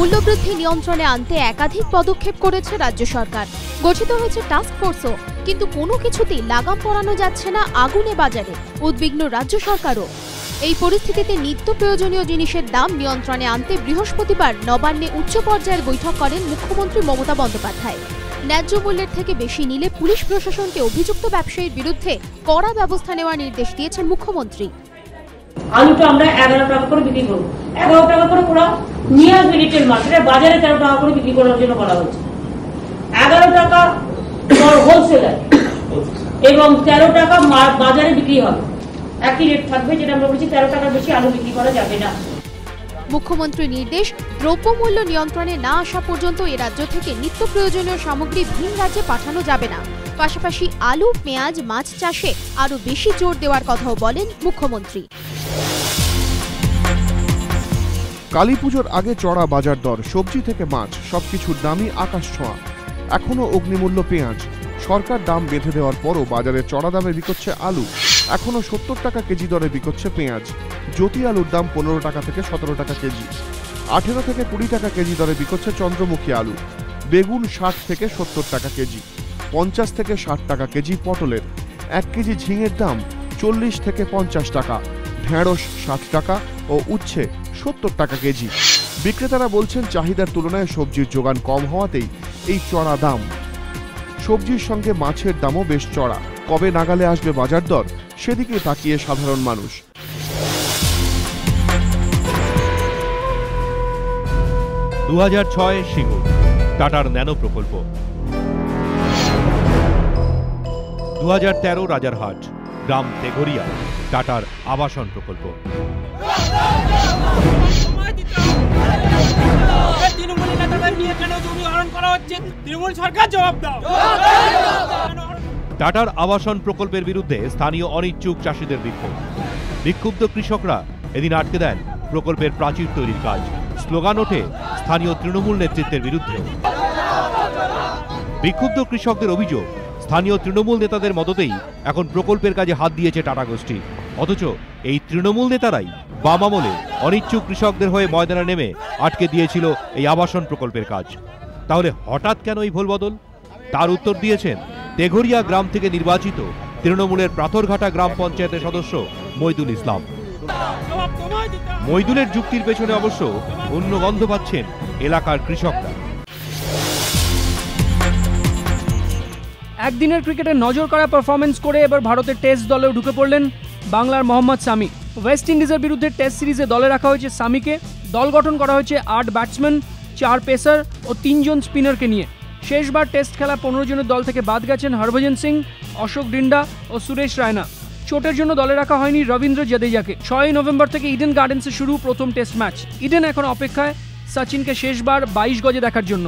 মূল্যবৃদ্ধি নিয়ন্ত্রণে আনতে একাধিক পদক্ষেপ করেছে রাজ্য সরকার। গঠিত হয়েছে টাস্ক ফোর্সও, কিন্তু কোনো কিছুতেই লাগাম পরানো যাচ্ছে না আগুনে বাজারে। উদ্বিগ্ন রাজ্য সরকারও। এই পরিস্থিতিতে নিত্য প্রয়োজনীয় জিনিসের দাম নিয়ন্ত্রণে আনতে বৃহস্পতিবার নবান্নে উচ্চ পর্যায়ের বৈঠক করেন মুখ্যমন্ত্রী মমতা বন্দ্যোপাধ্যায়। ন্যায্য মূল্যের থেকে বেশি নিলে পুলিশ প্রশাসনকে অভিযুক্ত ব্যবসায়ীর বিরুদ্ধে কড়া ব্যবস্থা নেওয়ার নির্দেশ দিয়েছেন মুখ্যমন্ত্রী। আলুটা আমরা 11 টাকা করে বিক্রি করবো, 11 টাকা করে পুরো নিয়ে আসবে রিটেল মার্কেটে, বাজারে 13 টাকা করে বিক্রি করার জন্য বলা হচ্ছে। 11 টাকা হোলসেলার এবং 13 টাকা বাজারে বিক্রি হবে, একই রেট থাকবে। যেটা আমরা বলছি 13 টাকার বেশি আলু বিক্রি করা যাবে না। মুখ্যমন্ত্রীর নির্দেশ, দ্রব্যমূল্য নিয়ন্ত্রণে না আসা পর্যন্ত এ রাজ্য থেকে নিত্য প্রয়োজনীয় সামগ্রী ভিন রাজ্যে পাঠানো যাবে না। পাশাপাশি আলু, পেঁয়াজ, মাছ চাষে আরো বেশি জোর দেওয়ার কথাও বলেন মুখ্যমন্ত্রী। কালীপুজোর আগে চড়া বাজার দর, সবজি থেকে মাছ সবকিছুর দামই আকাশ ছোঁয়া। এখনো অগ্নিমূল্য পেঁয়াজ, সরকার দাম বেঁধে দেওয়ার পরও বাজারে চড়া দামে বিকোচ্ছে আলু। এখনো 70 টাকা কেজি দরে বিকোচ্ছে পেঁয়াজ। জ্যোতি আলুর দাম 15 টাকা থেকে 17 টাকা কেজি। 18 থেকে 20 টাকা কেজি দরে বিকোচ্ছে চন্দ্রমুখী আলু। বেগুন 60 থেকে 70 টাকা কেজি। 50 থেকে 60 টাকা কেজি পটলের। 1 কেজি ঝিঙের দাম 40 থেকে 50 টাকা। ঢেঁড়স 60 টাকা ও উচ্ছে 70 টাকা কেজি। বিক্রেতারা বলছেন চাহিদার তুলনায় সবজির যোগান কম হওয়াতেই এই চড়া দাম। সবজির সঙ্গে মাছের দামও বেশ চড়া। কবে নাগালে আসবে বাজার দর, সেদিকে তাকিয়ে সাধারণ মানুষ। 2006 সিঙ্গুর টাটার ন্যানো প্রকল্প, 2013 রাজারহাট গ্রাম তেঘরিয়া টাটার আবাসন প্রকল্প। টাটার আবাসন প্রকল্পের বিরুদ্ধে স্থানীয় অনিচ্ছুক চাষীদের বিক্ষোভ। বিক্ষুব্ধ কৃষকরা এদিন আটকে দেন প্রকল্পের প্রাচীর তৈরির কাজ। স্লোগান ওঠে স্থানীয় তৃণমূল নেতৃত্বের বিরুদ্ধে। বিক্ষুব্ধ কৃষকদের অভিযোগ, স্থানীয় তৃণমূল নেতাদের মদতেই এখন প্রকল্পের কাজে হাত দিয়েছে টাটা গোষ্ঠী। অথচ এই তৃণমূল নেতারাই বাম আমলে অনিচ্ছুক কৃষকদের হয়ে ময়দানে নেমে আটকে দিয়েছিল এই আবাসন প্রকল্পের কাজ। তাহলে হঠাৎ কেন এই ভোলবদল? তার উত্তর দিয়েছেন তেঘরিয়া গ্রাম থেকে নির্বাচিত তৃণমূলের পাথরঘাটা গ্রাম পঞ্চায়েতের সদস্য মইদুল ইসলাম। মইদুলের যুক্তির পেছনে অবশ্য অন্য গন্ধ পাচ্ছেন এলাকার কৃষকরা। একদিনের ক্রিকেটে নজর করা পারফরমেন্স করে এবার ভারতের টেস্ট দলেও ঢুকে পড়লেন বাংলার মোহাম্মদ সামি। ওয়েস্ট ইন্ডিজের বিরুদ্ধে টেস্ট সিরিজে দলে রাখা হয়েছে সামিকে। দল গঠন করা হয়েছে 8 ব্যাটসম্যান, 4 পেসার ও 3 জন স্পিনারকে নিয়ে। শেষবার টেস্ট খেলা 15 জনের দল থেকে বাদ গেছেন হরভজন সিং, অশোক ডিন্ডা ও সুরেশ রায়না। চোটের জন্য দলে রাখা হয়নি রবীন্দ্র জাদেজাকে। 6 নভেম্বর থেকে ইডেন গার্ডেন্সে শুরু প্রথম টেস্ট ম্যাচ। ইডেন এখন অপেক্ষায় সচিনকে শেষবার 22 গজে দেখার জন্য।